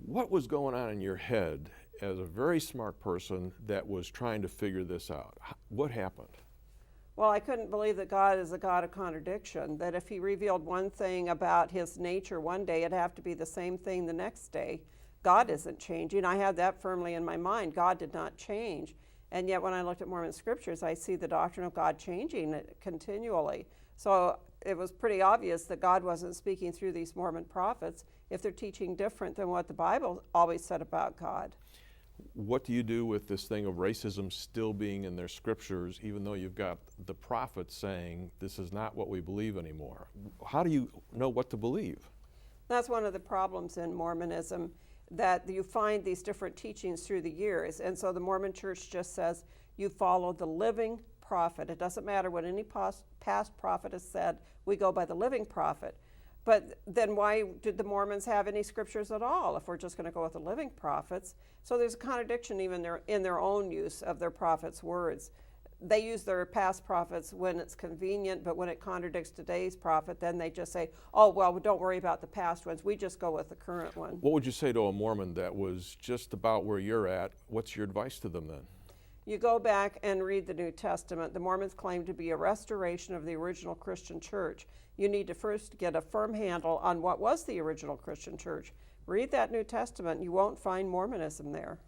What was going on in your head as a very smart person that was trying to figure this out? What happened? Well, I couldn't believe that God is a God of contradiction, that if he revealed one thing about his nature one day, it'd have to be the same thing the next day. God isn't changing. I had that firmly in my mind. God did not change. And yet when I looked at Mormon scriptures, I see the doctrine of God changing continually. So it was pretty obvious that God wasn't speaking through these Mormon prophets if they're teaching different than what the Bible always said about God. What do you do with this thing of racism still being in their scriptures, even though you've got the prophets saying this is not what we believe anymore? How do you know what to believe? That's one of the problems in Mormonism, that you find these different teachings through the years. And so the Mormon church just says you follow the living prophet. It doesn't matter what any past prophet has said, we go by the living prophet. But then why did the Mormons have any scriptures at all if we're just going to go with the living prophets? So there's a contradiction even in their own use of their prophets' words. They use their past prophets when it's convenient, but when it contradicts today's prophet, then they just say, oh, well, don't worry about the past ones. We just go with the current one. What would you say to a Mormon that was just about where you're at? What's your advice to them then? You go back and read the New Testament. The Mormons claim to be a restoration of the original Christian church. You need to first get a firm handle on what was the original Christian church. Read that New Testament. You won't find Mormonism there.